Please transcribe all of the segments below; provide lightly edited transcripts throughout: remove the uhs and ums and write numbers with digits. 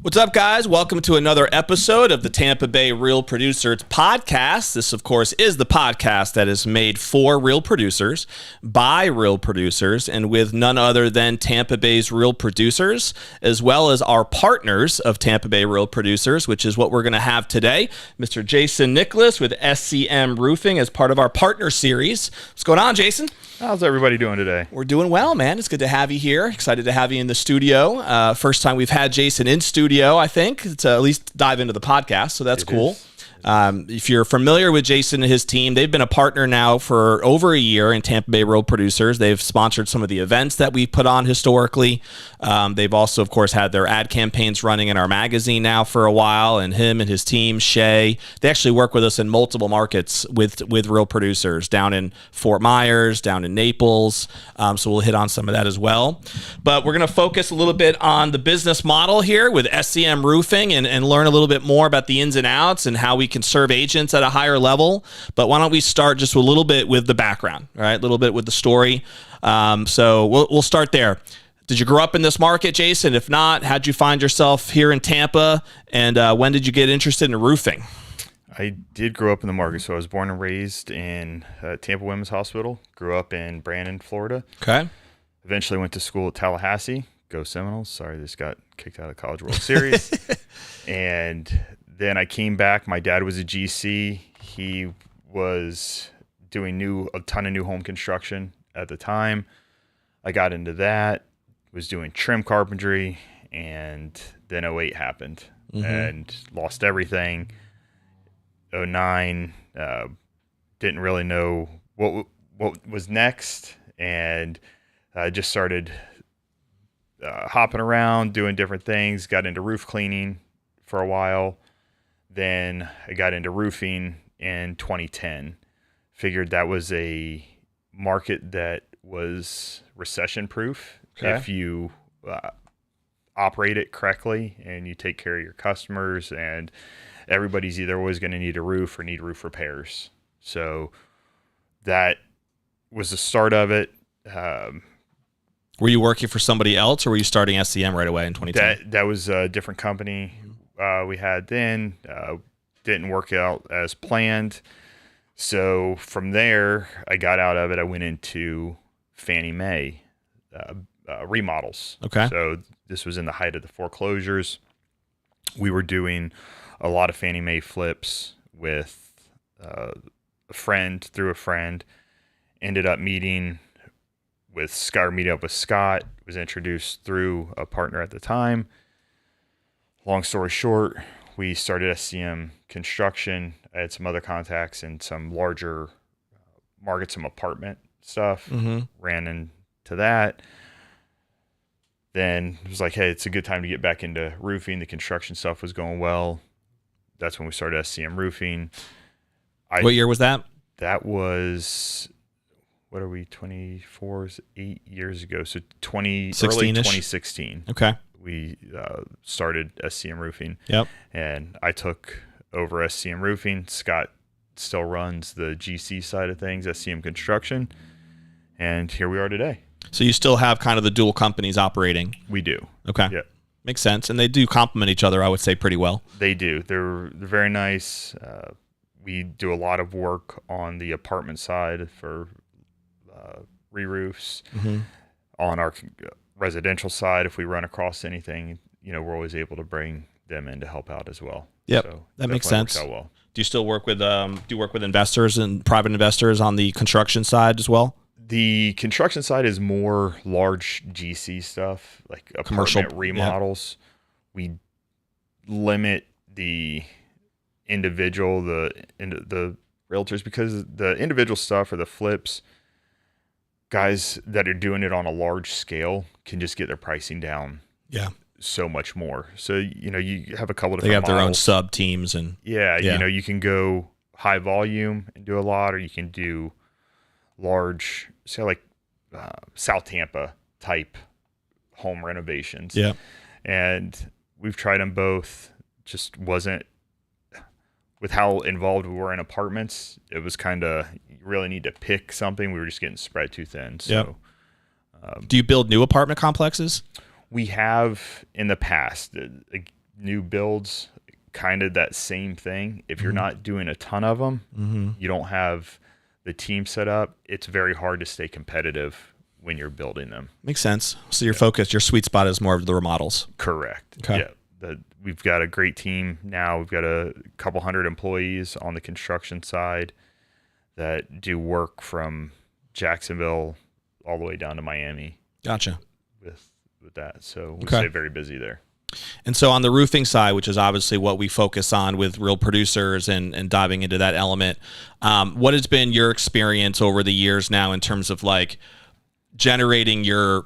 What's up, guys? Welcome to another episode of the Tampa Bay Real Producers podcast. This, of course, is the podcast that is made for real producers, by real producers, and with none other than Tampa Bay's Real Producers, as well as our partners of Tampa Bay Real Producers, which is what we're going to have today. Mr. Jason Nicholas with SCM Roofing as part of our partner series. What's going on, Jason? How's everybody doing today? We're doing well, man. It's good to have you here. Excited to have you in the studio. First time we've had Jason in studio, I think, to at least dive into the podcast. So that's cool. If you're familiar with Jason and his team, they've been a partner now for over a year in Tampa Bay Real Producers. They've sponsored some of the events that we've put on historically. They've also, of course, had their ad campaigns running in our magazine now for a while, and him and his team, Shay, they actually work with us in multiple markets with Real Producers, down in Fort Myers, down in Naples. So we'll hit on some of that as well. But we're going to focus a little bit on the business model here with SCM Roofing and learn a little bit more about the ins and outs and how we can serve agents at a higher level. But why don't we start just a little bit with the background, all right? A little bit with the story. So we'll start there. Did you grow up in this market, Jason? If not, how'd you find yourself here in Tampa? And when did you get interested in roofing? I did grow up in the market. So I was born and raised in Tampa Women's Hospital. Grew up in Brandon, Florida. Okay. Eventually went to school at Tallahassee. Go Seminoles. Sorry, this got kicked out of College World Series. And then I came back. My dad was a GC. He was doing a ton of new home construction at the time. I got into that, was doing trim carpentry, and then '08 happened and lost everything. '09, didn't really know what was next, and I just started hopping around, doing different things, got into roof cleaning for a while. Then I got into roofing in 2010. Figured that was a market that was recession-proof if you operate it correctly and you take care of your customers. And everybody's either always going to need a roof or need roof repairs. So that was the start of it. Were you working for somebody else, or were you starting SCM right away in 2010? That was a different company. We had then didn't work out as planned. So from there, I got out of it. I went into Fannie Mae remodels. Okay. So this was in the height of the foreclosures. We were doing a lot of Fannie Mae flips with a friend through a friend. Ended up meeting up with Scott. Was introduced through a partner at the time. Long story short, we started SCM Construction. I had some other contacts in some larger markets, some apartment stuff. Ran into that. Then it was like, hey, it's a good time to get back into roofing. The construction stuff was going well. That's when we started SCM Roofing. What year was that? That was, what are we, 24, 8 years ago. So early 2016. Okay. We started SCM Roofing. Yep. And I took over SCM Roofing. Scott still runs the GC side of things, SCM Construction. And here we are today. So you still have kind of the dual companies operating? We do. Okay. Yep. Makes sense. And they do complement each other, I would say, pretty well. They do. They're very nice. We do a lot of work on the apartment side for re-roofs. On our residential side, if we run across anything, we're always able to bring them in to help out as well. Yep, so that makes sense. Works out well. Do you still work with investors and private investors on the construction side as well? The construction side is more large GC stuff, like commercial remodels. Yeah. We limit the individual, the realtors, because the individual stuff or the flips, guys that are doing it on a large scale can just get their pricing down. Yeah. So much more. So, you have a couple different They have models. their own sub teams and yeah, you can go high volume and do a lot, or you can do large, say like South Tampa type home renovations. Yeah. And we've tried them both. Just wasn't, with how involved we were in apartments, it was kind of, you really need to pick something. We were just getting spread too thin. So, do you build new apartment complexes? We have in the past. new builds, kind of that same thing. If you're not doing a ton of them, you don't have the team set up, it's very hard to stay competitive when you're building them. Makes sense. So your focus, your sweet spot is more of the remodels. Correct. Okay. Yeah. We've got a great team now. We've got a couple hundred employees on the construction side that do work from Jacksonville all the way down to Miami. Gotcha. With that. So we stay very busy there. And so on the roofing side, which is obviously what we focus on with Real Producers and diving into that element, what has been your experience over the years now in terms of like generating your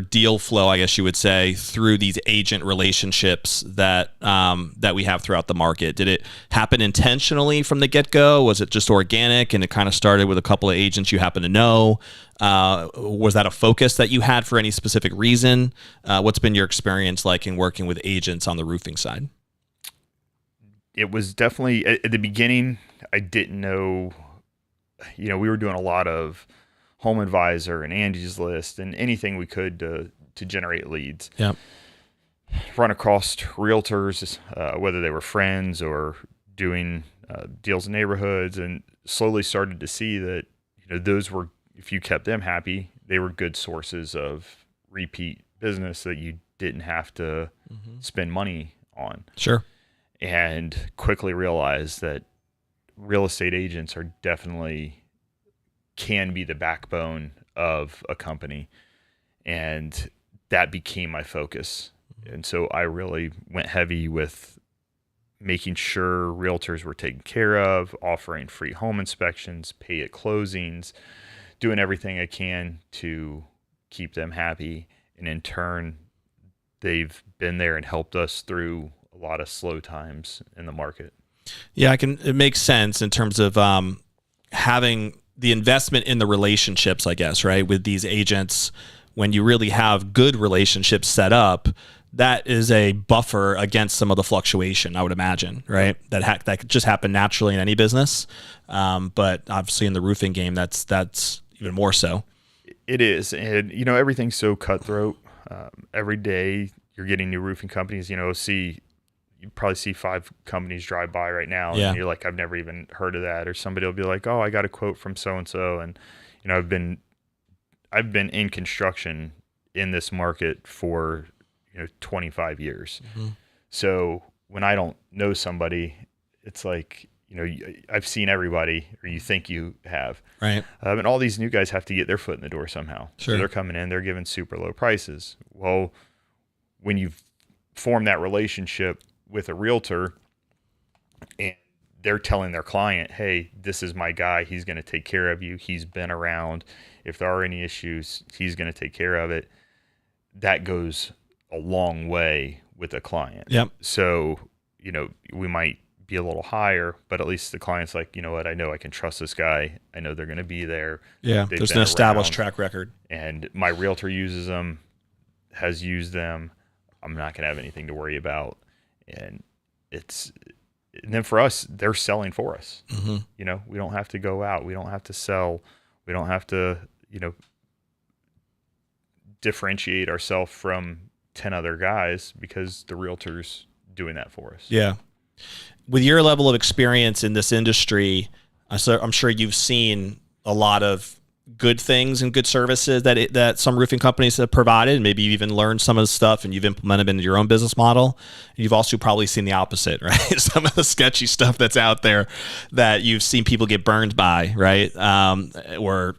deal flow, I guess you would say, through these agent relationships that we have throughout the market? Did it happen intentionally from the get-go? Was it just organic and it kind of started with a couple of agents you happen to know? Was that a focus that you had for any specific reason? What's been your experience like in working with agents on the roofing side? It was definitely, at the beginning, I didn't know, we were doing a lot of Home Advisor and Angie's List and anything we could to generate leads. Yep. Run across realtors, whether they were friends or doing deals in neighborhoods, and slowly started to see that those were, if you kept them happy, they were good sources of repeat business that you didn't have to spend money on. Sure. And quickly realized that real estate agents are definitely can be the backbone of a company, and that became my focus. And so I really went heavy with making sure realtors were taken care of, offering free home inspections, pay at closings, doing everything I can to keep them happy. And in turn, they've been there and helped us through a lot of slow times in the market. Yeah, it makes sense in terms of having the investment in the relationships, I guess, right? With these agents, when you really have good relationships set up, that is a buffer against some of the fluctuation, I would imagine, right? That could just happen naturally in any business. But obviously in the roofing game, that's even more so. It is. And, everything's so cutthroat. Every day you're getting new roofing companies, you probably see 5 companies drive by right now, and you're like, I've never even heard of that. Or somebody will be like, oh, I got a quote from so-and-so. And, I've been in construction in this market for, 25 years. So when I don't know somebody, it's like, I've seen everybody, or you think you have. Right. And all these new guys have to get their foot in the door somehow. Sure. So they're coming in, they're giving super low prices. Well, when you've formed that relationship with a realtor and they're telling their client, hey, this is my guy, he's going to take care of you, he's been around, if there are any issues, he's going to take care of it, that goes a long way with a client. Yep. So, we might be a little higher, but at least the client's like, you know what, I know I can trust this guy, I know they're going to be there. Yeah, there's an established track record. And my realtor uses them, has used them, I'm not going to have anything to worry about. And then for us, they're selling for us. We don't have to go out. We don't have to sell. We don't have to, differentiate ourselves from 10 other guys because the realtor's doing that for us. Yeah. With your level of experience in this industry, I'm sure you've seen a lot of good things and good services that some roofing companies have provided. Maybe you've even learned some of the stuff and you've implemented them into your own business model. You've also probably seen the opposite, right? Some of the sketchy stuff that's out there that you've seen people get burned by, right? Or,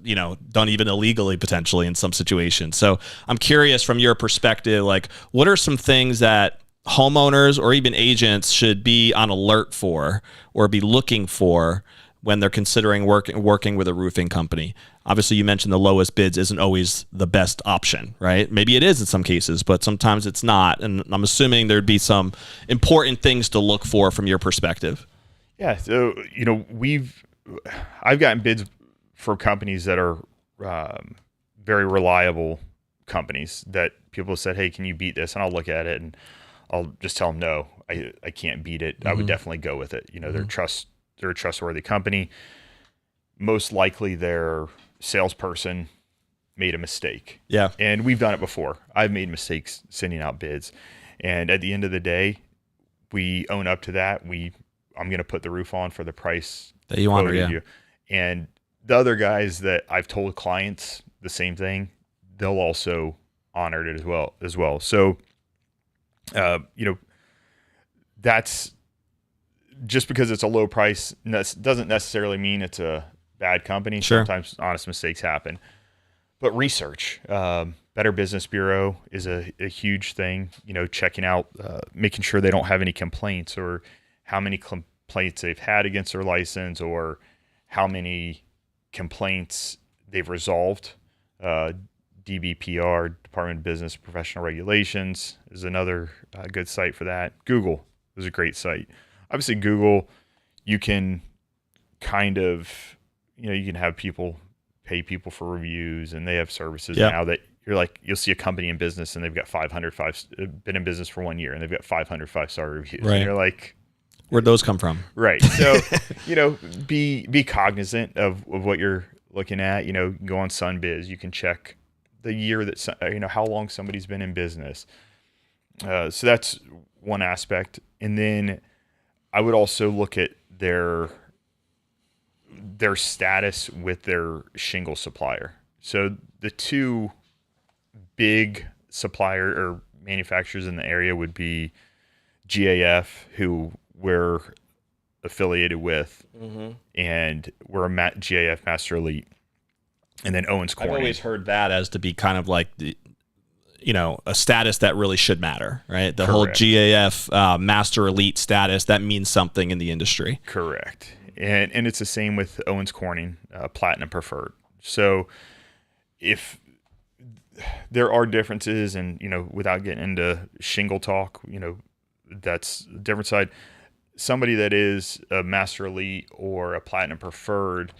done even illegally potentially in some situations. So I'm curious from your perspective, like what are some things that homeowners or even agents should be on alert for or be looking for when they're considering working with a roofing company? Obviously, you mentioned the lowest bids isn't always the best option, right? Maybe it is in some cases, but sometimes it's not. And I'm assuming there'd be some important things to look for from your perspective. Yeah. So, I've gotten bids for companies that are very reliable companies that people said, hey, can you beat this? And I'll look at it and I'll just tell them, no, I can't beat it. I would definitely go with it. They're a trustworthy company. Most likely their salesperson made a mistake. Yeah. And we've done it before. I've made mistakes sending out bids. And at the end of the day, we own up to that. I'm going to put the roof on for the price that you honor. quoted Yeah. you. And the other guys that I've told clients the same thing, they'll also honor it as well. So, that's just because it's a low price doesn't necessarily mean it's a bad company. Sure. Sometimes honest mistakes happen. But research, Better Business Bureau is a huge thing. Checking out, making sure they don't have any complaints, or how many complaints they've had against their license, or how many complaints they've resolved. DBPR, Department of Business Professional Regulations, is another good site for that. Google is a great site. Obviously, Google, you can kind of, you can have people pay people for reviews, and they have services now that you'll see a company in business and they've got been in business for 1 year and they've got 500 5-star reviews. Right. And you're like, where'd those come from? Right. So, be cognizant of what you're looking at. Go on Sunbiz. You can check the year that, how long somebody's been in business. So that's one aspect. And then I would also look at their status with their shingle supplier. So the two big supplier or manufacturers in the area would be GAF, who we're affiliated with, and we're a GAF Master Elite, and then Owens Corning. I've always heard that as to be kind of like the, a status that really should matter, right? The whole GAF Master Elite status, that means something in the industry. Correct. And it's the same with Owens Corning, Platinum Preferred. So if there are differences, and, without getting into shingle talk, that's a different side. Somebody that is a Master Elite or a Platinum Preferred,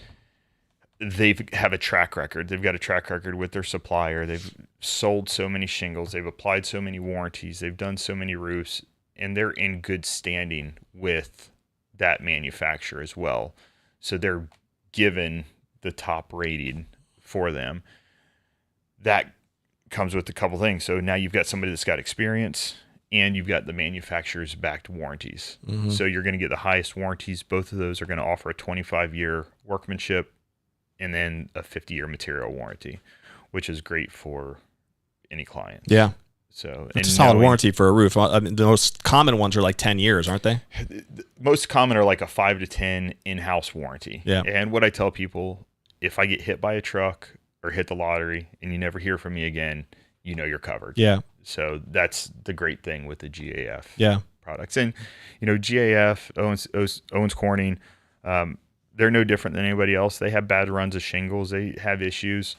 they have a track record. They've got a track record with their supplier. They've sold so many shingles. They've applied so many warranties. They've done so many roofs, and they're in good standing with that manufacturer as well. So they're given the top rating for them. That comes with a couple things. So now you've got somebody that's got experience, and you've got the manufacturer's backed warranties. So you're going to get the highest warranties. Both of those are going to offer a 25-year workmanship and then a 50-year material warranty, which is great for any client. Yeah. So it's a solid warranty for a roof. I mean, the most common ones are like 10 years, aren't they? Most common are like a 5 to 10 in-house warranty. Yeah. And what I tell people, if I get hit by a truck or hit the lottery and you never hear from me again, you're covered. Yeah. So that's the great thing with the GAF products. And, GAF, Owens Corning, they're no different than anybody else. They have bad runs of shingles. They have issues,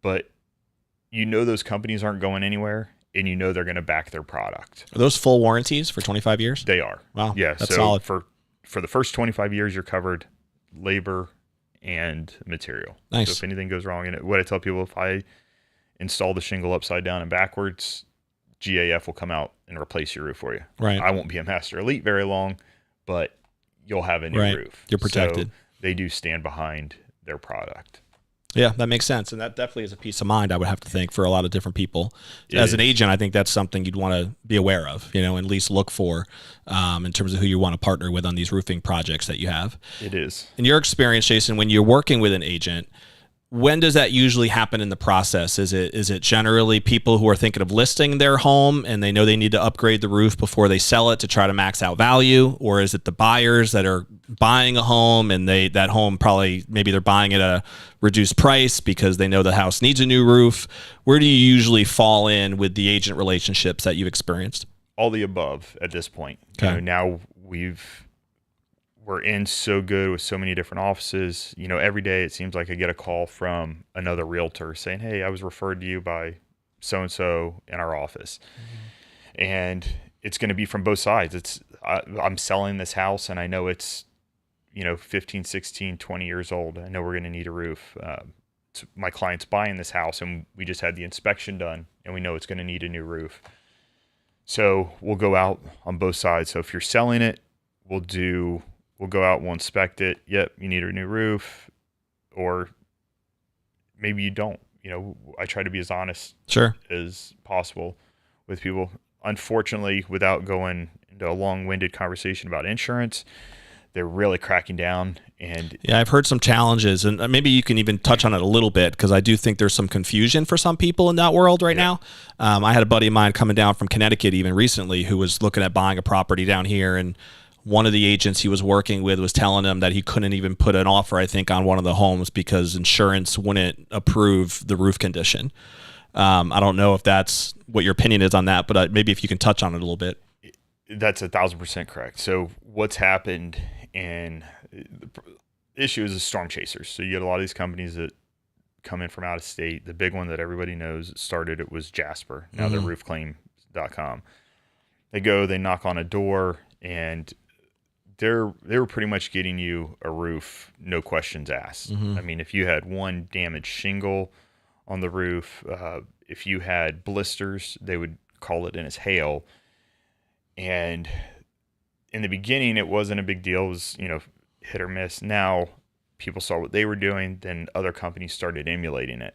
but those companies aren't going anywhere, and they're going to back their product. Are those full warranties for 25 years? They are. Wow. Yeah. That's so solid. For the first 25 years, you're covered labor and material. Nice. So if anything goes wrong, and what I tell people, if I install the shingle upside down and backwards, GAF will come out and replace your roof for you. Right. I won't be a Master Elite very long, but you'll have a new roof. You're protected. So they do stand behind their product. Yeah, that makes sense. And that definitely is a peace of mind, I would have to think, for a lot of different people. It As is. an agent, I think that's something you'd want to be aware of, and at least look for in terms of who you want to partner with on these roofing projects that you have. It is. In your experience, Jason, when you're working with an agent, when does that usually happen in the process? Is it generally people who are thinking of listing their home and they know they need to upgrade the roof before they sell it to try to max out value? Or is it the buyers that are buying a home and that home probably, maybe they're buying at a reduced price because they know the house needs a new roof? Where do you usually fall in with the agent relationships that you've experienced? All the above at this point. Okay. Now we're in so good with so many different offices. Every day it seems like I get a call from another realtor saying, "Hey, I was referred to you by so-and-so in our office." And it's going to be from both sides. I'm selling this house and I know it's, 15, 16, 20 years old. I know we're going to need a roof. My client's buying this house and we just had the inspection done and we know it's going to need a new roof. So we'll go out on both sides. So if you're selling it, we'll go out, we'll inspect it. Yep, you need a new roof, or maybe you don't. I try to be as honest Sure. as possible with people. Unfortunately, without going into into a long-winded conversation about insurance. They're really cracking down. And yeah, I've heard some challenges, and maybe you can even touch on it a little bit, because I do think there's some confusion for some people in that world right now. I had a buddy of mine coming down from Connecticut even recently who was looking at buying a property down here, and one of the agents he was working with was telling him that he couldn't even put an offer, I think, on one of the homes because insurance wouldn't approve the roof condition. I don't know if that's what your opinion is on that, but maybe if you can touch on it a little bit. That's 1,000% correct. So what's happened, and the issue is the storm chasers. So you get a lot of these companies that come in from out of state. The big one that everybody knows that started it was Jasper. Now they're roofclaim.com. They knock on a door, and they were pretty much getting you a roof, no questions asked. I mean, if you had one damaged shingle on the roof, if you had blisters, they would call it in as hail. And in the beginning, it wasn't a big deal. It was, hit or miss. Now people saw what they were doing, then other companies started emulating it.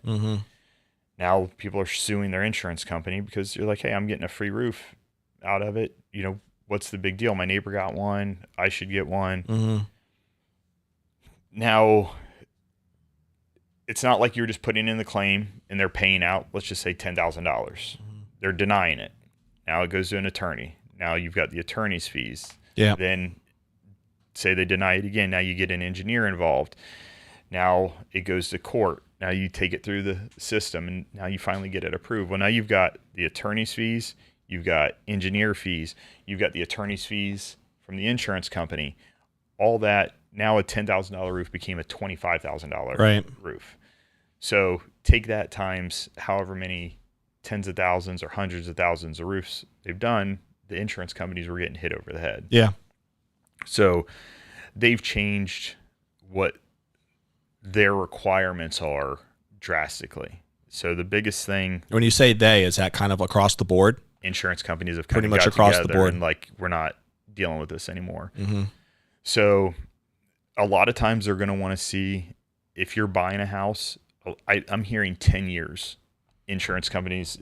Now people are suing their insurance company because you're like, hey, I'm getting a free roof out of it. What's the big deal? My neighbor got one. I should get one. Now, it's not like you're just putting in the claim and they're paying out, let's just say $10,000. They're denying it. Now it goes to an attorney. Now you've got the attorney's fees. Yeah. Then say they deny it again. Now you get an engineer involved. Now it goes to court. Now you take it through the system, and now you finally get it approved. Well, now you've got the attorney's fees. You've got engineer fees. You've got the attorney's fees from the insurance company. All that, now a $10,000 roof became a $25,000 roof. So take that times however many tens of thousands or hundreds of thousands of roofs they've done, the insurance companies were getting hit over the head. Yeah. So they've changed what their requirements are drastically. So the biggest thing... When you say they, is that kind of across the board? Insurance companies have pretty much across the board, and like, we're not dealing with this anymore. So a lot of times they're going to want to see, if you're buying a house, I'm hearing 10 years. Insurance companies,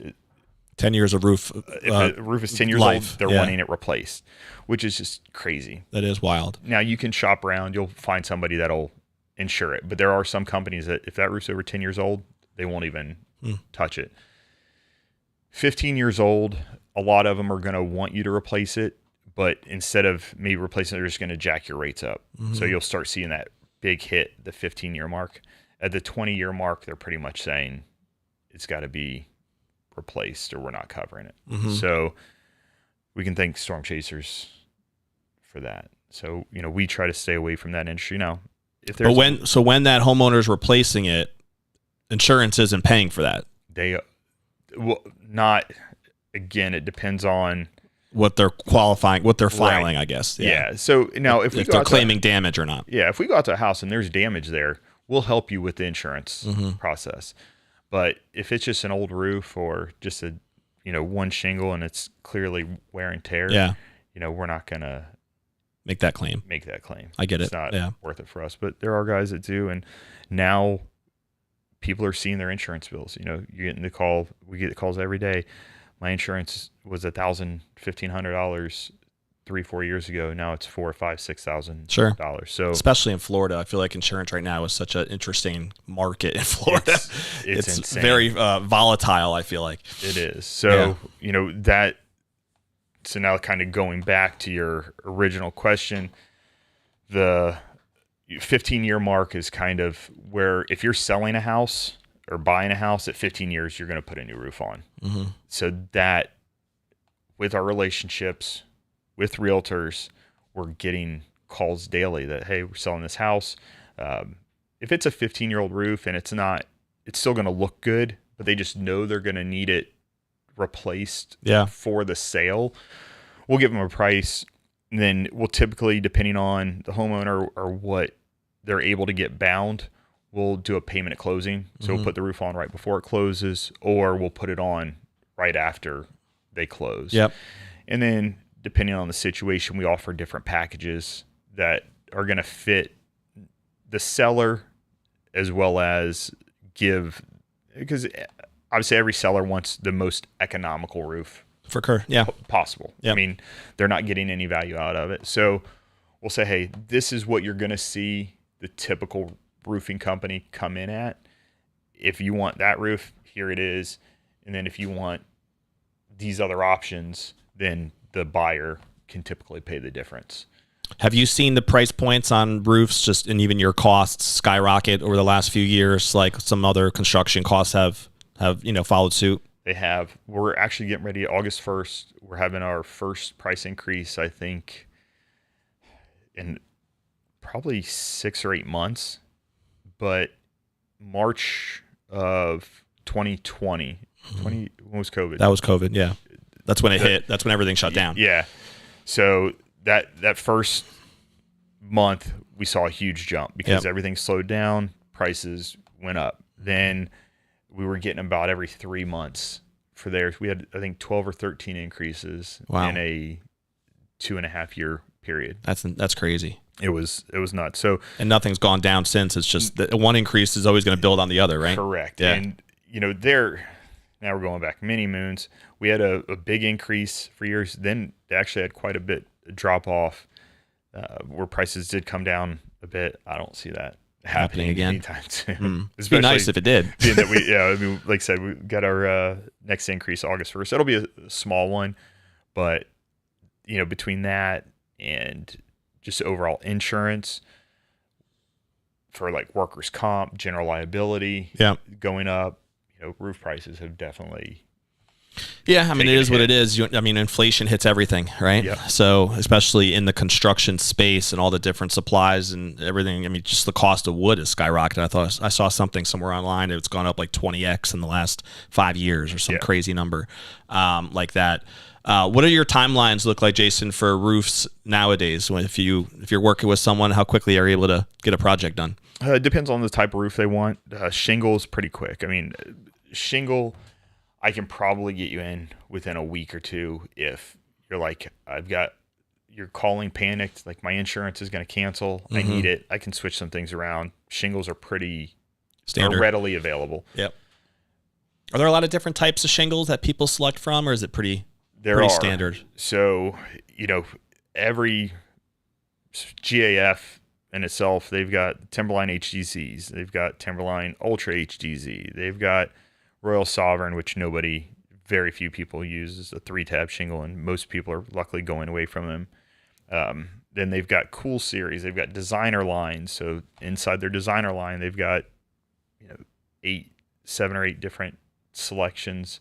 10 years of roof. If a roof is 10 years old, they're wanting it replaced, which is just crazy. That is wild. Now you can shop around, you'll find somebody that'll insure it, but there are some companies that if that roof's over 10 years old, they won't even touch it. 15 years old, a lot of them are going to want you to replace it, but instead of maybe replacing it, they're just going to jack your rates up. So you'll start seeing that big hit, the 15-year mark. At the 20-year mark, they're pretty much saying it's got to be replaced or we're not covering it. So we can thank storm chasers for that. So, we try to stay away from that industry. Now, if there's when that homeowner's replacing it, insurance isn't paying for that. Again, it depends on what they're filing, I guess. Yeah. So now if they're claiming damage or not. Yeah. If we go out to a house and there's damage there, we'll help you with the insurance process. But if it's just an old roof or just a, one shingle and it's clearly wear and tear, we're not going to make that claim. I get it. It's not worth it for us. But there are guys that do. And now people are seeing their insurance bills. You're getting the call. We get calls every day. My insurance was $1,000, $1,500 3-4 years ago. Now it's $4,000, $5,000, $6,000. Sure. So especially in Florida, I feel like insurance right now is such an interesting market in Florida. It's insane. Very volatile, I feel like. It is. So, that. So now kind of going back to your original question, the 15-year mark is kind of where if you're selling a house or buying a house at 15 years, you're going to put a new roof on. So that with our relationships with realtors, we're getting calls daily that, hey, we're selling this house. If it's a 15-year-old roof and it's still going to look good, but they just know they're going to need it replaced for the sale, we'll give them a price. And then we'll typically, depending on the homeowner or what they're able to get bound, we'll do a payment at closing. So we'll put the roof on right before it closes, or we'll put it on right after they close. And then depending on the situation, we offer different packages that are going to fit the seller as well as because obviously every seller wants the most economical roof For sure. Yeah. Possible. Yep. I mean, they're not getting any value out of it. So we'll say, hey, this is what you're going to see the typical roofing company come in at. If you want that roof, here it is. And then if you want these other options, then the buyer can typically pay the difference. Have you seen the price points on roofs just and even your costs skyrocket over the last few years, like some other construction costs have followed suit? They have. We're actually getting ready August 1st. We're having our first price increase, I think, in probably 6 or 8 months. But March of 2020, when was COVID? That was COVID, yeah. That's when it hit. That's when everything shut down. Yeah. So that first month, we saw a huge jump because everything slowed down, prices went up. Then we were getting about every 3 months for theirs. We had, I think, 12 or 13 increases in a 2.5 year period. That's crazy. It was nuts. So, and nothing's gone down since. It's just that one increase is always going to build on the other, right? Correct. Yeah. And now we're going back many moons. We had a big increase for years. Then they actually had quite a bit drop off where prices did come down a bit. I don't see that happening again anytime soon. It'd be nice if it did. Being that I mean, like I said, we got our next increase August 1st. It'll be a small one, but between that and just overall insurance for like workers' comp, general liability, going up, roof prices have definitely. Yeah, I mean, it is what it is. Inflation hits everything, right? Yeah. So, especially in the construction space and all the different supplies and everything. I mean, just the cost of wood is skyrocketed. I saw something somewhere online. It's gone up like 20x in the last 5 years or some crazy number like that. What do your timelines look like, Jason, for roofs nowadays? If you're working with someone, how quickly are you able to get a project done? It depends on the type of roof they want. Shingle is pretty quick. I mean, shingle, I can probably get you in within a week or two if you're like, you're calling panicked, like my insurance is going to cancel. I need it. I can switch some things around. Shingles are pretty standard, readily available. Yep. Are there a lot of different types of shingles that people select from, or is it pretty standard? So, every GAF in itself, they've got Timberline HDZs, they've got Timberline Ultra HDZ, they've got Royal Sovereign, which very few people use as a 3-tab shingle, and most people are luckily going away from them. Then they've got Cool Series, they've got designer lines. So inside their designer line, they've got 7 or 8 different selections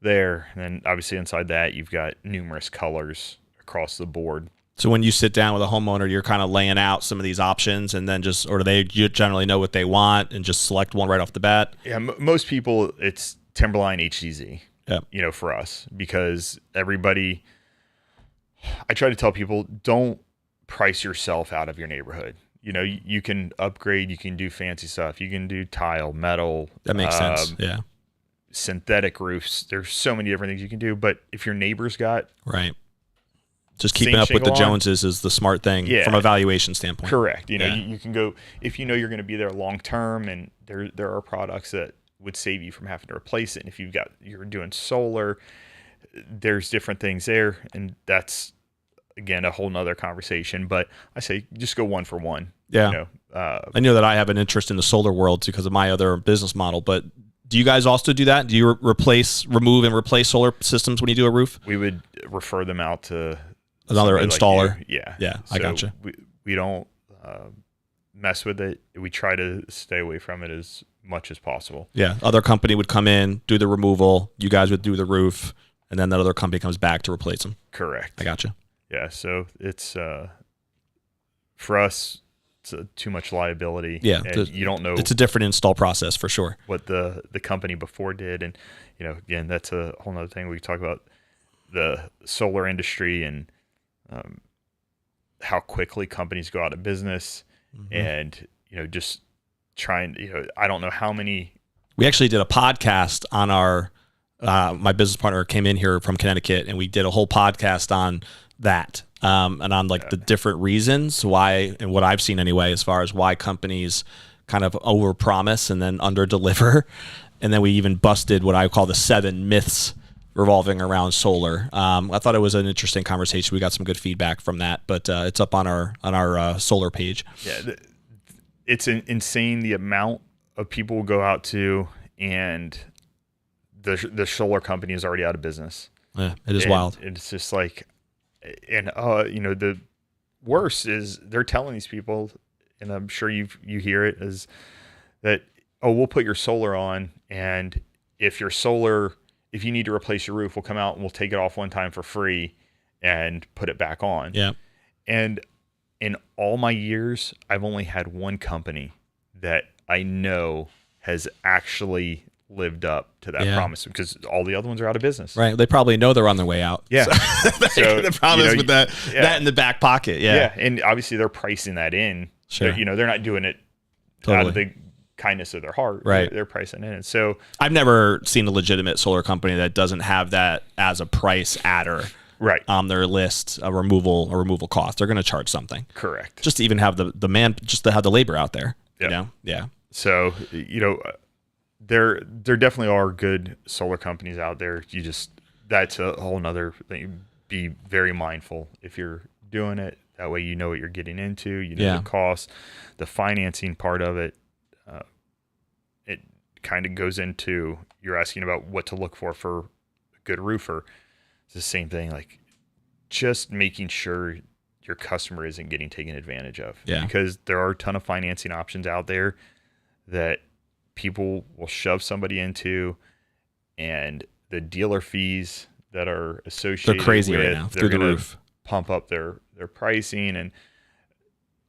there. And then obviously inside that, you've got numerous colors across the board. So when you sit down with a homeowner, you're kind of laying out some of these options, and then or do they generally know what they want and just select one right off the bat? Yeah, most people, it's Timberline HDZ, for us, because everybody, I try to tell people, don't price yourself out of your neighborhood. You can upgrade, you can do fancy stuff, you can do tile, metal. That makes sense, yeah. Synthetic roofs. There's so many different things you can do, but if your neighbor's got... Right. Just keeping up with the Joneses is the smart thing from a valuation standpoint. Correct. You can go, if you're going to be there long term, and there are products that would save you from having to replace it. And if you're doing solar, there's different things there, and that's again a whole nother conversation. But I say just go one for one. Yeah. I know that I have an interest in the solar world because of my other business model, but do you guys also do that? Do you remove and replace solar systems when you do a roof? We would refer them out to another installer. Like yeah. Yeah, I gotcha. We don't mess with it. We try to stay away from it as much as possible. Yeah. Other company would come in, do the removal. You guys would do the roof, and then that other company comes back to replace them. Correct. I gotcha. Yeah. So it's for us, it's too much liability. Yeah. You don't know. It's a different install process for sure. What the company before did, and again, that's a whole nother thing. We talk about the solar industry and how quickly companies go out of business, and just trying. I don't know how many. We actually did a podcast on our. My business partner came in here from Connecticut, and we did a whole podcast on that, and on the different reasons why, and what I've seen anyway, as far as why companies kind of overpromise and then underdeliver, and then we even busted what I call the 7 myths revolving around solar. I thought it was an interesting conversation. We got some good feedback from that, but it's up on our solar page. Yeah, it's insane the amount of people go out to, and the solar company is already out of business. Yeah, it is wild. It's just like, and the worst is they're telling these people, and I'm sure you hear it, is that, oh, we'll put your solar on, and if you need to replace your roof, we'll come out and we'll take it off one time for free and put it back on. Yeah. And in all my years, I've only had one company that I know has actually lived up to that promise, because all the other ones are out of business. Right. They probably know they're on their way out. Yeah. So the promise with that in the back pocket. Yeah. Yeah. And obviously they're pricing that in. Sure. They're not doing it out of the kindness of their heart. Right. They're pricing in. And so I've never seen a legitimate solar company that doesn't have that as a price adder. Right. On their list, a removal cost. They're going to charge something. Correct. Just to even have the man, just to have the labor out there. Yep. Yeah. So, there definitely are good solar companies out there. That's a whole nother thing. Be very mindful if you're doing it. That way you know what you're getting into, the costs, the financing part of it. It kind of goes into, you're asking about what to look for a good roofer. It's the same thing, like just making sure your customer isn't getting taken advantage of. Yeah. Because there are a ton of financing options out there that people will shove somebody into, and the dealer fees that are associated, they're crazy with, right now, they're through the roof. Pump up their pricing. And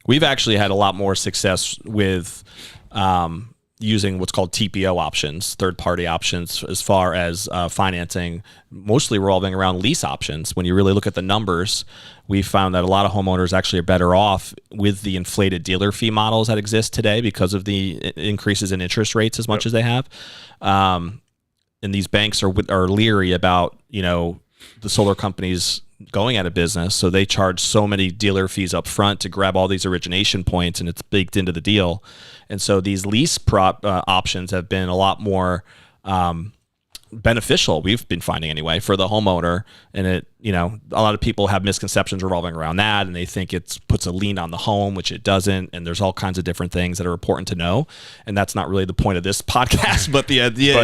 we've actually had a lot more success with using what's called TPO options, third-party options, as far as financing, mostly revolving around lease options. When you really look at the numbers, we found that a lot of homeowners actually are better off with the inflated dealer fee models that exist today because of the increases in interest rates as much as they have. And these banks are leery about, the solar companies going out of business, so they charge so many dealer fees up front to grab all these origination points, and it's baked into the deal. And so these lease options have been a lot more beneficial, we've been finding anyway, for the homeowner. And it, a lot of people have misconceptions revolving around that, and they think it puts a lien on the home, which it doesn't. And there's all kinds of different things that are important to know. And that's not really the point of this podcast, but the idea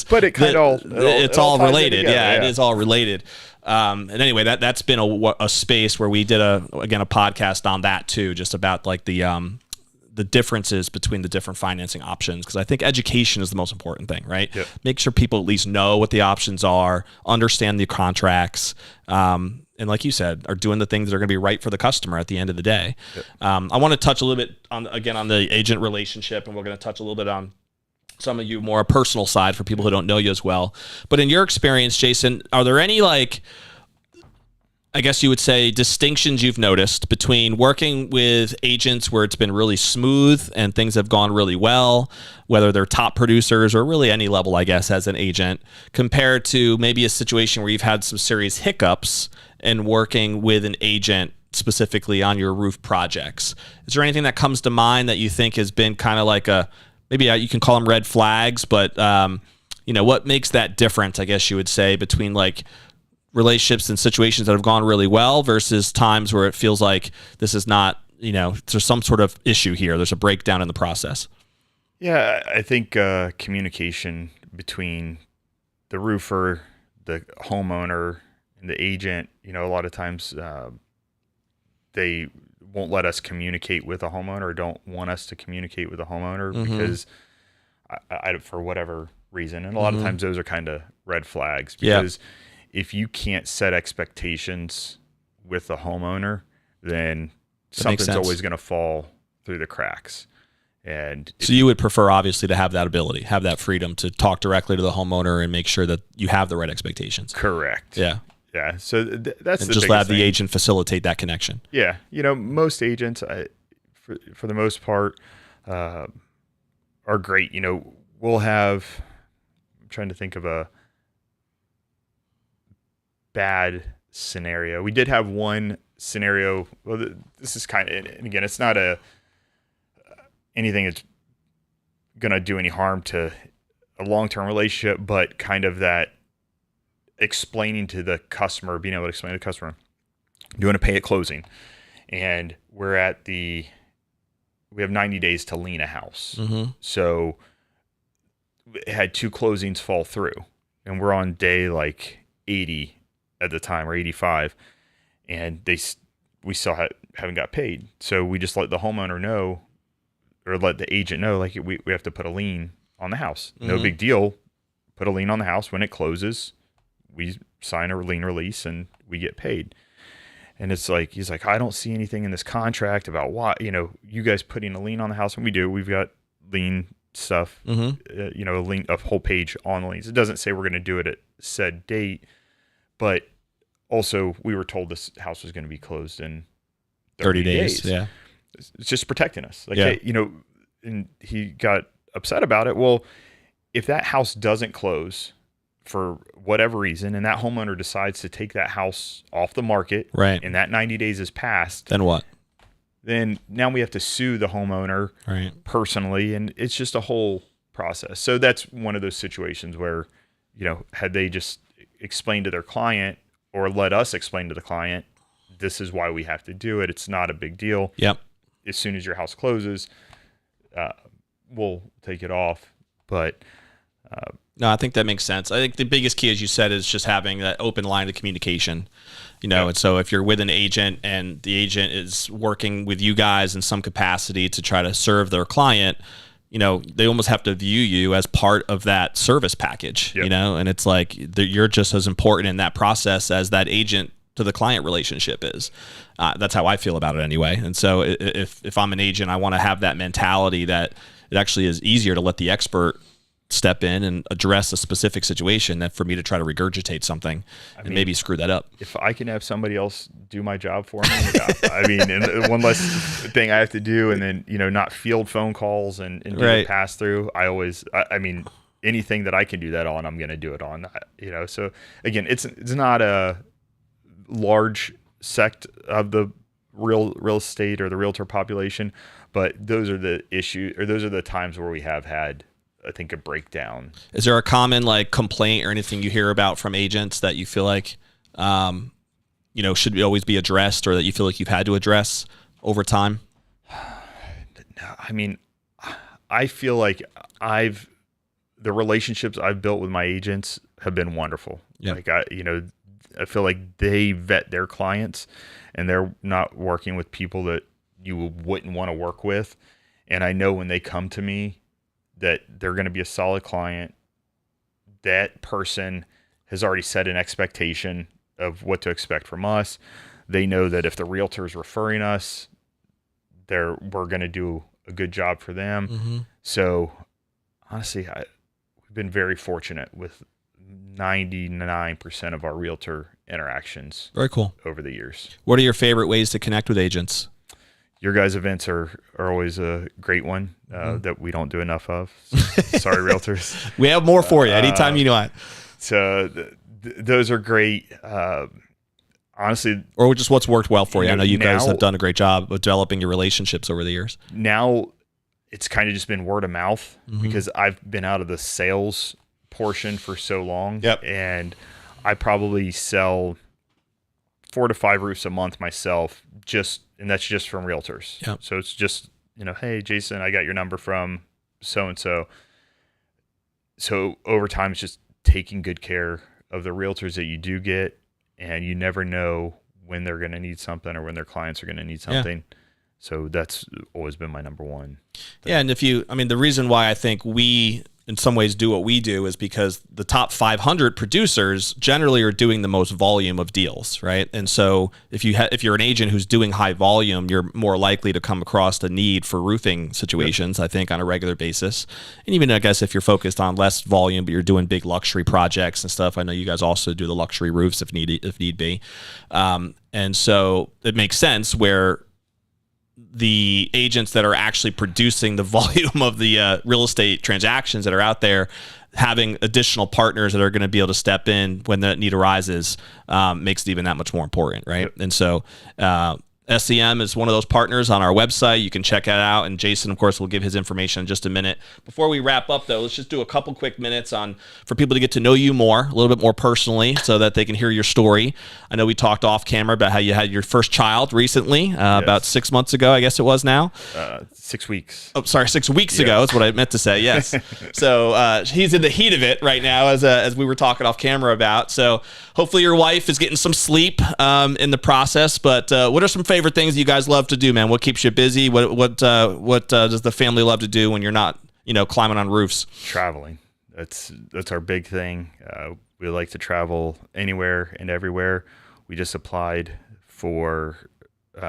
but it kind of it's all related. Yeah, it is all related. And anyway, that's been a space where we did a podcast on that too, just about like the differences between the different financing options, because I think education is the most important thing, right? Yep. Make sure people at least know what the options are, understand the contracts, and like you said, are doing the things that are going to be right for the customer at the end of the day. Yep. I want to touch a little bit on the agent relationship, and we're going to touch a little bit on some of you more personal side for people who don't know you as well. But in your experience, Jason, are there any, like, I guess you would say, distinctions you've noticed between working with agents where it's been really smooth and things have gone really well, whether they're top producers or really any level, I guess, as an agent, compared to maybe a situation where you've had some serious hiccups in working with an agent specifically on your roof projects? Is there anything that comes to mind that you think has been kind of like maybe you can call them red flags, but what makes that different, I guess you would say, between like relationships and situations that have gone really well versus times where it feels like this is not, there's some sort of issue here. There's a breakdown in the process. Yeah, I think communication between the roofer, the homeowner, and the agent, a lot of times they won't let us communicate with a homeowner, or don't want us to communicate with a homeowner because I for whatever reason. And a lot of times those are kind of red flags, because if you can't set expectations with the homeowner, then something's always going to fall through the cracks. And so you would prefer, obviously, to have that ability, have that freedom to talk directly to the homeowner and make sure that you have the right expectations. Correct. Yeah. Yeah. So that's and the just let thing. the agent facilitate that connection. Yeah. Most agents, for the most part, are great. We'll have, I'm trying to think of a bad scenario. We did have one scenario. Well, this is kind of, and again, it's not anything that's going to do any harm to a long-term relationship, but kind of that explaining to the customer, being able to explain to the customer, doing a pay at closing, and we have 90 days to lien a house. So it had 2 closings fall through, and we're on day like 80 at the time, or 85, and we still haven't got paid. So we just let the homeowner know, or let the agent know, like we have to put a lien on the house. No big deal. Put a lien on the house. When it closes, we sign a lien release and we get paid. And it's like, he's like, I don't see anything in this contract about why, you guys putting a lien on the house. And we do. We've got lien stuff, a whole page on the liens. It doesn't say we're going to do it at said date, but also we were told this house was going to be closed in 30 days. Yeah. It's just protecting us. Like, hey, and he got upset about it. Well, if that house doesn't close for whatever reason, and that homeowner decides to take that house off the market, right, and that 90 days is passed, then what? Then now we have to sue the homeowner personally, and it's just a whole process. So that's one of those situations where, had they just explained to their client, or let us explain to the client, this is why we have to do it. It's not a big deal. Yep. As soon as your house closes, we'll take it off. But no, I think that makes sense. I think the biggest key, as you said, is just having that open line of communication. And so if you're with an agent and the agent is working with you guys in some capacity to try to serve their client, they almost have to view you as part of that service package, and it's like you're just as important in that process as that agent to the client relationship is. That's how I feel about it anyway. And so if I'm an agent, I want to have that mentality that it actually is easier to let the expert step in and address a specific situation than for me to try to regurgitate something and maybe screw that up. If I can have somebody else do my job for me, and one less thing I have to do, and then, not field phone calls and do the pass through. Anything that I can do that on, I'm going to do it on, so again, it's not a large sect of the real estate or the realtor population, but those are the those are the times where we have had, I think, a breakdown. Is there a common complaint or anything you hear about from agents that you feel like, should always be addressed, or that you feel like you've had to address over time? I feel like the relationships I've built with my agents have been wonderful. Yep. I feel like they vet their clients, and they're not working with people that you wouldn't want to work with. And I know when they come to me that they're going to be a solid client. That person has already set an expectation of what to expect from us. They know that if the realtor is referring us, we're going to do a good job for them. So honestly, we've been very fortunate with 99% of our realtor interactions. Very cool. Over the years. What are your favorite ways to connect with agents? Your guys' events are always a great one that we don't do enough of. Sorry, realtors. We have more for you anytime you want. So those are great. Honestly, or just what's worked well for you. I know you guys have done a great job of developing your relationships over the years. Now it's kind of just been word of mouth because I've been out of the sales portion for so long. Yep. And I probably sell 4 to 5 roofs a month myself, and that's just from realtors. Yep. So it's just, hey, Jason, I got your number from so-and-so. So over time, it's just taking good care of the realtors that you do get, and you never know when they're going to need something or when their clients are going to need something. Yeah. So that's always been my number one thing. Yeah. And the reason why I think we in some ways do what we do is because the top 500 producers generally are doing the most volume of deals, right? And so if you're an agent who's doing high volume, you're more likely to come across the need for roofing situations, I think, on a regular basis. And even, I guess, if you're focused on less volume, but you're doing big luxury projects and stuff, I know you guys also do the luxury roofs if need be. And so it makes sense where the agents that are actually producing the volume of the real estate transactions that are out there, having additional partners that are going to be able to step in when that need arises, makes it even that much more important, right? Yep. And so SCM is one of those partners on our website. You can check it out. And Jason, of course, will give his information in just a minute. Before we wrap up, though, let's just do a couple quick minutes for people to get to know you more, a little bit more personally, so that they can hear your story. I know we talked off camera about how you had your first child recently, about 6 months ago, I guess it was now. 6 weeks. Oh, sorry, 6 weeks ago is what I meant to say. Yes. So he's in the heat of it right now, as we were talking off camera about. So hopefully your wife is getting some sleep in the process. But what are some favorite things you guys love to do, man? What keeps you busy? What does the family love to do when you're not, climbing on roofs? Traveling. That's our big thing. We like to travel anywhere and everywhere. We just applied for. We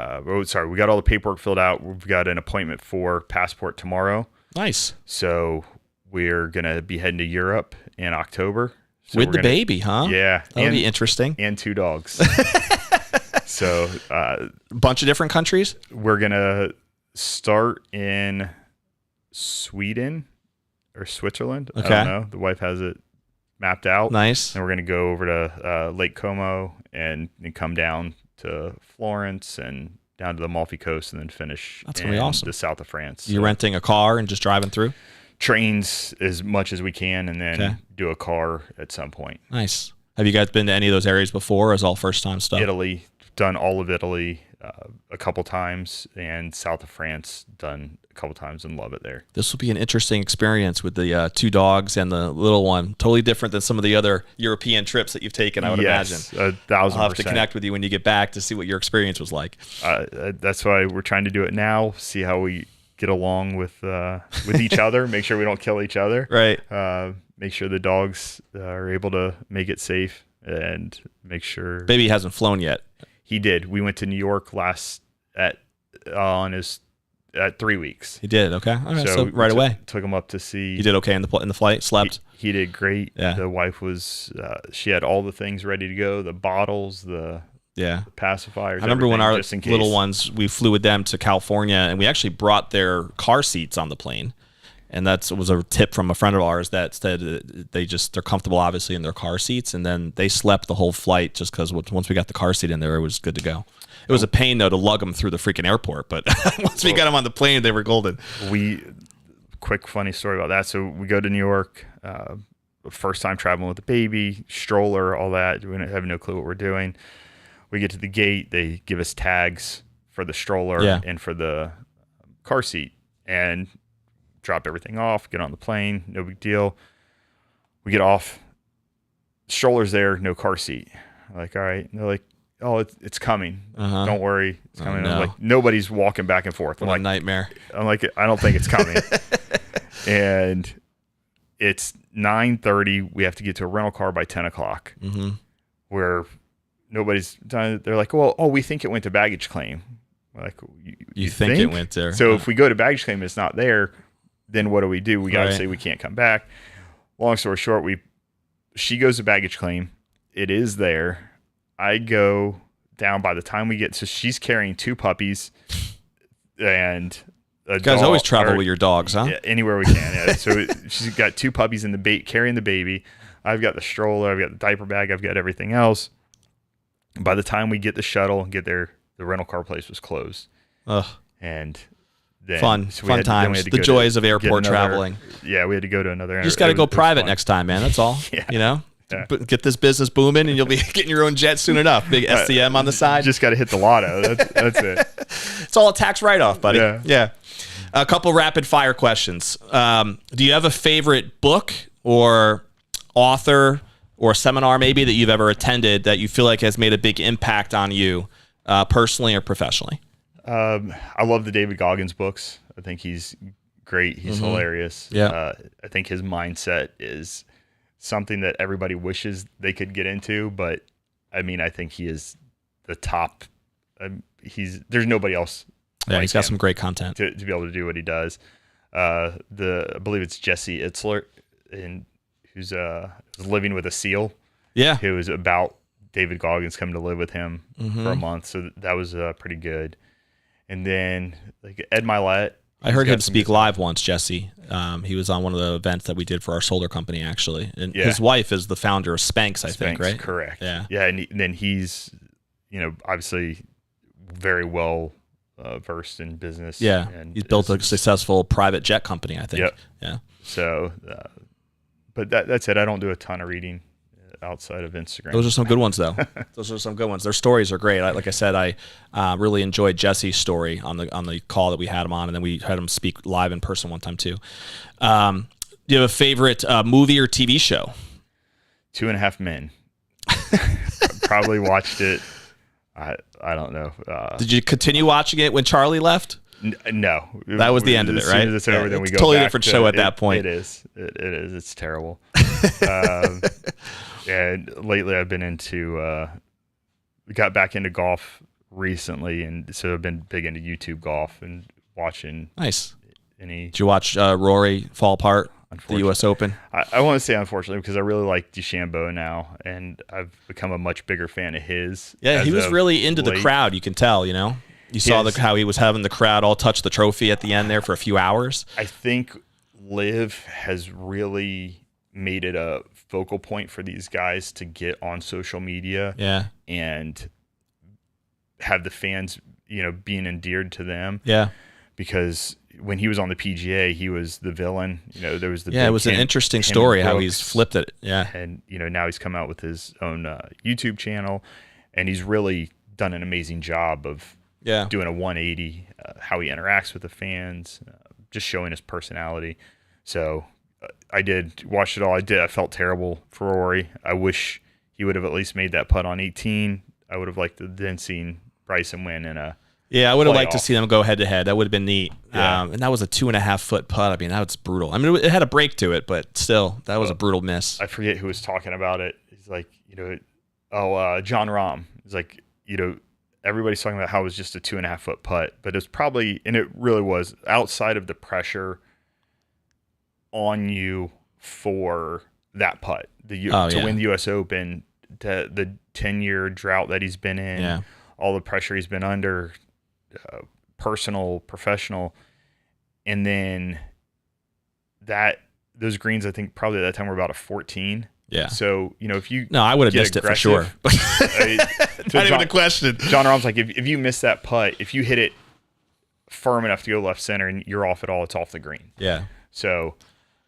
got all the paperwork filled out. We've got an appointment for passport tomorrow. Nice. So we're gonna be heading to Europe in October. So with the baby, huh? Yeah, that'll be interesting. And 2 dogs. So a bunch of different countries. We're gonna start in Sweden or Switzerland. Okay. I don't know. The wife has it mapped out. Nice. And we're gonna go over to Lake Como and come down to Florence and down to the Amalfi Coast and then finish That's gonna be awesome. The south of France. You renting a car and just driving through? Trains as much as we can and then do a car at some point. Nice. Have you guys been to any of those areas before, or is all first time stuff? Italy, done all of Italy a couple times, and south of France, done a couple times and love it there. This will be an interesting experience with the 2 dogs and the little one. Totally different than some of the other European trips that you've taken, I would imagine. 1,000%. I'll have to connect with you when you get back to see what your experience was like. That's why we're trying to do it now, see how we get along with each other, make sure we don't kill each other. Right. Make sure the dogs are able to make it safe and make sure. Baby hasn't flown yet. He did. We went to New York at 3 weeks. He did. Okay. All right. So right away. Took him up to see. He did okay in the flight. Slept. He did great. Yeah. The wife was. She had all the things ready to go. The bottles. The pacifiers. I remember when our little ones, we flew with them to California, and we actually brought their car seats on the plane. And that was a tip from a friend of ours that said they're comfortable, obviously, in their car seats. And then they slept the whole flight just because once we got the car seat in there, it was good to go. It was a pain, though, to lug them through the freaking airport. But once we got them on the plane, they were golden. Quick funny story about that. So we go to New York, first time traveling with the baby, stroller, all that. We have no clue what we're doing. We get to the gate. They give us tags for the stroller and for the car seat. And drop everything off, get on the plane, no big deal. We get off, stroller's there, no car seat. I'm like, all right. And they're like, oh, it's coming. Don't worry, it's coming. No. I'm like, nobody's walking back and forth. What a nightmare. I'm like, I don't think it's coming. And it's 9:30. We have to get to a rental car by 10 o'clock. Where nobody's done. They're like, well, we think it went to baggage claim. We're like, you think it went there? So if we go to baggage claim and it's not there, then what do? We got to say we can't come back. Long story short, she goes to baggage claim. It is there. I go down by the time we get, so she's carrying 2 puppies and a you guys dog, always travel with your dogs, huh? Yeah, anywhere we can. Yeah. So she's got 2 puppies in the carrying the baby. I've got the stroller. I've got the diaper bag. I've got everything else. By the time we get the shuttle and get there, the rental car place was closed. Ugh. And then, fun times. The joys of airport traveling. Yeah, we had to go to another. You just got to go private next time, man. That's all. Get this business booming, and you'll be getting your own jet soon enough. Big SCM on the side. Just got to hit the lotto. That's it. It's all a tax write-off, buddy. Yeah. A couple rapid fire questions. Do you have a favorite book or author or seminar maybe that you've ever attended that you feel like has made a big impact on you personally or professionally? I love the David Goggins books. I think he's great. He's hilarious. Yeah. I think his mindset is something that everybody wishes they could get into, but I mean, I think he is the top. There's nobody else. Yeah, he's got some great content to be able to do what he does. I believe it's Jesse Itzler, who's living with a seal. Yeah. It was about David Goggins coming to live with him for a month. So that was pretty good. And then like Ed Milet. I heard him speak live once, Jesse. He was on one of the events that we did for our solar company, actually. And his wife is the founder of Spanx, I think, right? Correct. Yeah. Yeah. And then he's, obviously very well versed in business. Yeah. And He's built a successful private jet company, I think. Yep. Yeah. So, but that's it. I don't do a ton of reading outside of Instagram. Those are some good ones, though. Those are some good ones. Their stories are great. Like I said, I really enjoyed Jesse's story on the call that we had him on, and then we had him speak live in person one time too. Do you have a favorite movie or TV show? 2.5 Men. Probably watched it. I don't know. Did you continue watching it when Charlie left? No, that was the end of it, right? As soon as it's over, then we go totally back different show at that point. It is. It's terrible. And lately, I've been got back into golf recently, and so I've been big into YouTube golf and watching. Nice. Did you watch Rory fall apart? The U.S. Open. I want to say unfortunately because I really like DeChambeau now, and I've become a much bigger fan of his. Yeah, he was really into the crowd. You can tell. You saw how he was having the crowd all touch the trophy at the end there for a few hours. I think Liv has really made it a focal point for these guys to get on social media. Yeah. And have the fans, being endeared to them. Yeah. Because when he was on the PGA, he was the villain. There was it was an interesting story how he's flipped it. Yeah. And, now he's come out with his own YouTube channel, and he's really done an amazing job of doing a 180, how he interacts with the fans, just showing his personality. So I did watch it all. I felt terrible for Rory. I wish he would have at least made that putt on 18. I would have liked to then seen Bryson win in a I would have liked to see them go head to head. That would have been neat. Yeah. And that was a 2.5 foot putt. I mean, that was brutal. I mean, it had a break to it, but still, that was a brutal miss. I forget who was talking about it. He's like, John Rahm. He's like, everybody's talking about how it was just a 2.5 foot putt, but it's probably, and it really was, outside of the pressure on you for that putt, to win the U.S. Open, the 10-year drought that he's been in, all the pressure he's been under, personal, professional, and then those greens, I think probably at that time were about a 14. Yeah. So, if you I would have missed it for sure. Not even a question. John Rahm's like, if you miss that putt, if you hit it firm enough to go left center and you're off at all, it's off the green. Yeah. So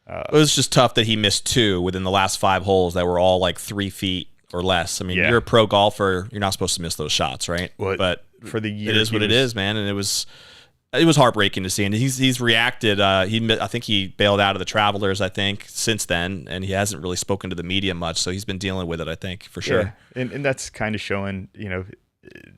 it was just tough that he missed 2 within the last 5 holes that were all like 3 feet or less. I mean, you're a pro golfer. You're not supposed to miss those shots, right? Well, but for the year, it is what it is, man. And it was heartbreaking to see. And he's reacted. I think he bailed out of the Travelers, since then. And he hasn't really spoken to the media much. So he's been dealing with it, I think, for sure. Yeah. And that's kind of showing,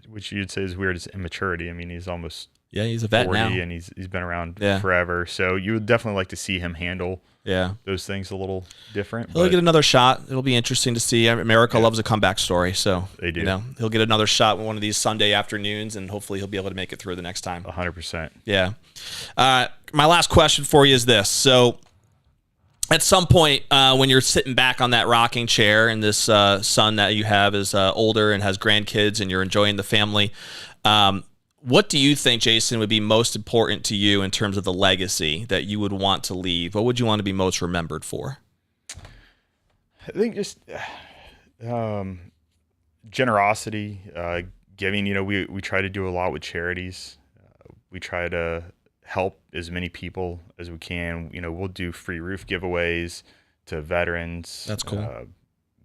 which you'd say is weird, is immaturity. I mean, he's almost he's a vet 40 now. And he's been around forever. So you would definitely like to see him handle those things a little different. He'll get another shot. It'll be interesting to see. America loves a comeback story. So they do. He'll get another shot one of these Sunday afternoons, and hopefully he'll be able to make it through the next time. 100%. Yeah. My last question for you is this. So at some point when you're sitting back on that rocking chair and this son that you have is older and has grandkids and you're enjoying the family, what do you think, Jason, would be most important to you in terms of the legacy that you would want to leave? What would you want to be most remembered for? I think just generosity, giving. We try to do a lot with charities. We try to help as many people as we can. We'll do free roof giveaways to veterans. That's cool.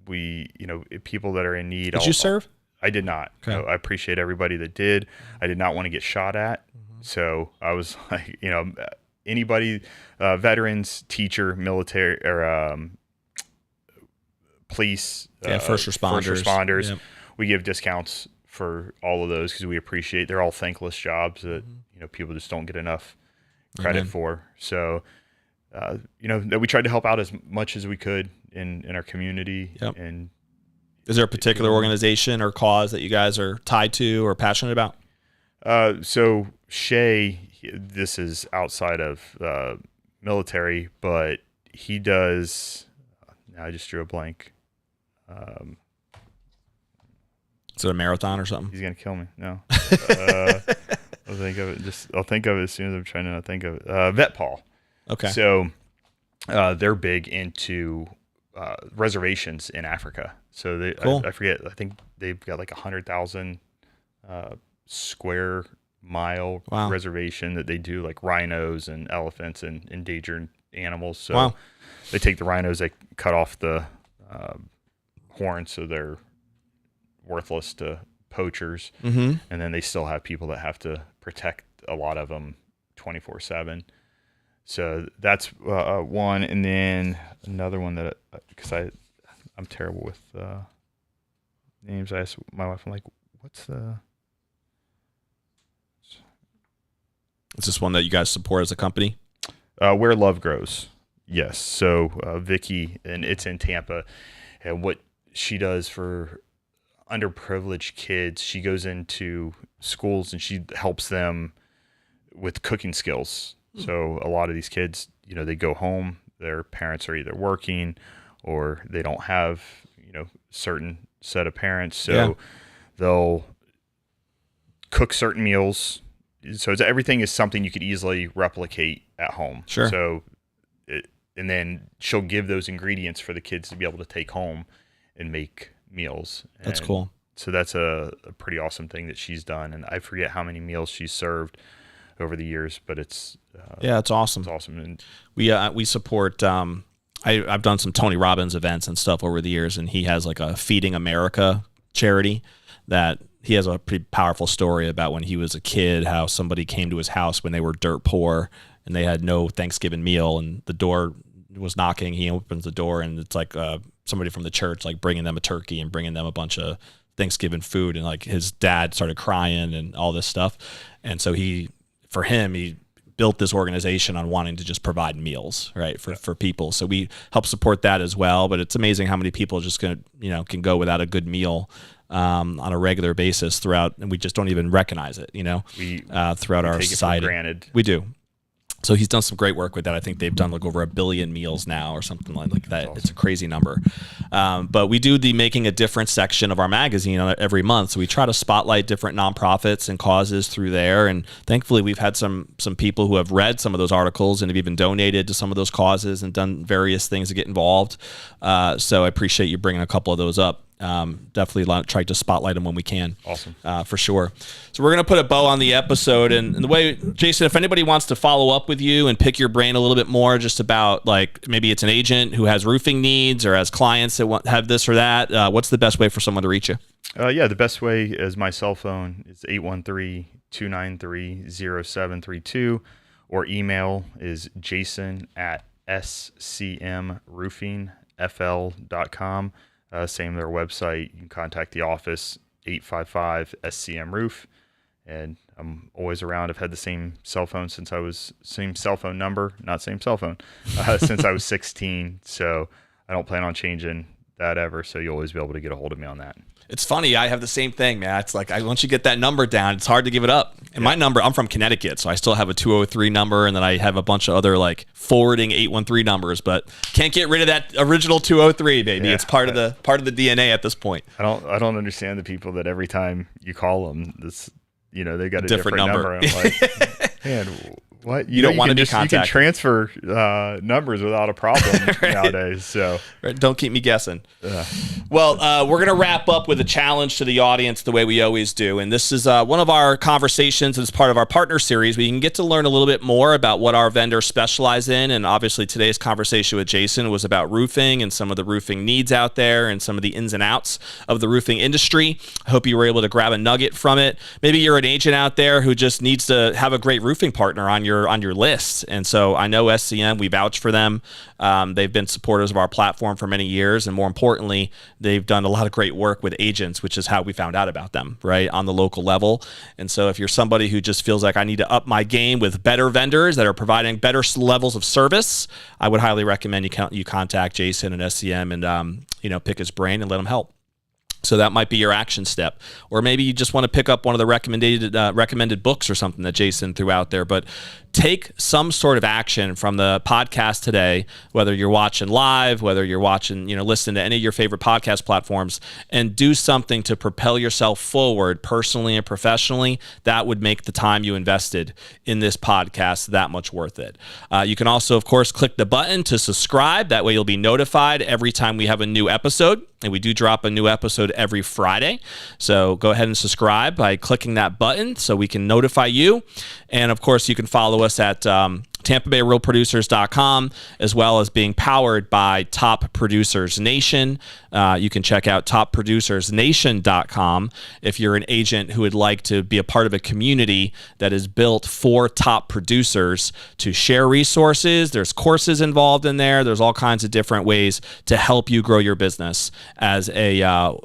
People that are in need. Did you serve? I did not. Okay. I appreciate everybody that did. I did not want to get shot at. So I was like, anybody, veterans, teacher, military, or police, first responders. Yep. We give discounts for all of those because we appreciate. They're all thankless jobs that people just don't get enough credit for. So that we tried to help out as much as we could in our community. Yep. And is there a particular organization or cause that you guys are tied to or passionate about? So Shay, this is outside of military, but he does. I just drew a blank. Is it a marathon or something? He's gonna kill me. No. I'll think of it. I'll think of it as soon as I'm trying to not think of it. Vet Paul. Okay. So they're big into reservations in Africa. So cool. I forget. I think they've got like 100,000 square mile reservation that they do, like rhinos and elephants and endangered animals. So they take the rhinos, they cut off the horns, so they're worthless to poachers. And then they still have people that have to protect a lot of them 24/7. So that's one. And then another one that, because I'm terrible with names. I asked my wife, I'm like, what's the... Is this one that you guys support as a company? Where Love Grows. Yes. So Vicky, and it's in Tampa, and what she does for underprivileged kids, she goes into schools and she helps them with cooking skills. So a lot of these kids, they go home, their parents are either working or they don't have, certain set of parents. So they'll cook certain meals. So everything is something you could easily replicate at home. Sure. So, and then she'll give those ingredients for the kids to be able to take home and make meals. That's cool. So that's a pretty awesome thing that she's done. And I forget how many meals she's served over the years, but it's awesome. It's awesome. And we support. I've done some Tony Robbins events and stuff over the years, and he has like a Feeding America charity that he has a pretty powerful story about when he was a kid, how somebody came to his house when they were dirt poor and they had no Thanksgiving meal, and the door was knocking. He opens the door and it's like somebody from the church, like bringing them a turkey and bringing them a bunch of Thanksgiving food. And like his dad started crying and all this stuff. And so he built this organization on wanting to just provide meals, right, for people. So we help support that as well. But it's amazing how many people just can go without a good meal on a regular basis throughout, and we just don't even recognize it, throughout our society. It for granted. We do. So he's done some great work with that. I think they've done like over 1 billion meals now or something like that. Awesome. It's a crazy number. But we do the Making a Difference section of our magazine every month. So we try to spotlight different nonprofits and causes through there. And thankfully, we've had some people who have read some of those articles and have even donated to some of those causes and done various things to get involved. So I appreciate you bringing a couple of those up. Definitely try to spotlight them when we can. Awesome. For sure. So we're going to put a bow on the episode, and the way, Jason, if anybody wants to follow up with you and pick your brain a little bit more just about, like, maybe it's an agent who has roofing needs or has clients that have this or that, what's the best way for someone to reach you? The best way is my cell phone. It's 813-293-0732, or email is jason@scmroofingfl.com. Same their website. You can contact the office, 855 SCM Roof, and I'm always around. I've had the same cell phone since same cell phone number, not same cell phone, since I was 16. So I don't plan on changing that ever. So you'll always be able to get a hold of me on that. It's funny. I have the same thing, man. It's like, once you get that number down, it's hard to give it up. And my number, I'm from Connecticut, so I still have a 203 number, and then I have a bunch of other like forwarding 813 numbers, but can't get rid of that original 203, baby. It's part of the DNA at this point. I don't understand the people that every time you call them, they got a different number. And I'm like, man, what? You don't want to be contacted. You can transfer numbers without a problem nowadays. So don't keep me guessing. Well, we're going to wrap up with a challenge to the audience the way we always do. And this is one of our conversations as part of our partner series. We can get to learn a little bit more about what our vendors specialize in. And obviously today's conversation with Jason was about roofing and some of the roofing needs out there and some of the ins and outs of the roofing industry. I hope you were able to grab a nugget from it. Maybe you're an agent out there who just needs to have a great roofing partner on your list. And so I know SCM, we vouch for them. They've been supporters of our platform for many years. And more importantly, they've done a lot of great work with agents, which is how we found out about them, right, on the local level. And so if you're somebody who just feels like I need to up my game with better vendors that are providing better levels of service, I would highly recommend you contact Jason and SCM and pick his brain and let him help. So that might be your action step. Or maybe you just want to pick up one of the recommended books or something that Jason threw out there. But take some sort of action from the podcast today, whether you're watching live, whether you're watching, listen to any of your favorite podcast platforms, and do something to propel yourself forward personally and professionally. That would make the time you invested in this podcast that much worth it. You can also, of course, click the button to subscribe. That way you'll be notified every time we have a new episode. And we do drop a new episode every Friday. So go ahead and subscribe by clicking that button so we can notify you. And of course, you can follow us at TampaBayRealProducers.com, as well as being powered by Top Producers Nation. You can check out TopProducersNation.com if you're an agent who would like to be a part of a community that is built for top producers to share resources. There's courses involved in there. There's all kinds of different ways to help you grow your business as a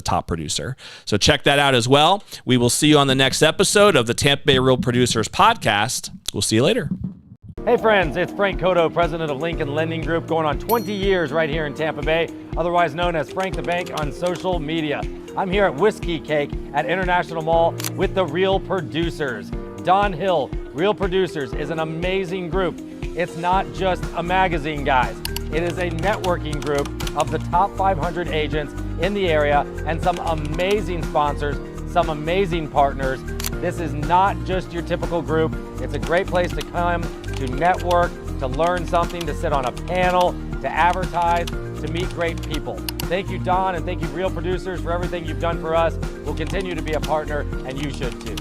top producer. So check that out as well. We will see you on the next episode of the Tampa Bay Real Producers podcast. We'll see you later. Hey friends, it's Frank Cotto, president of Lincoln Lending Group, going on 20 years right here in Tampa Bay, otherwise known as Frank the Bank on social media. I'm here at Whiskey Cake at International Mall with the Real Producers. Don Hill, Real Producers, is an amazing group. It's not just a magazine, guys. It is a networking group of the top 500 agents in the area and some amazing sponsors, some amazing partners. This is not just your typical group. It's a great place to come, to network, to learn something, to sit on a panel, to advertise, to meet great people. Thank you, Don, and thank you, Real Producers, for everything you've done for us. We'll continue to be a partner, and you should too.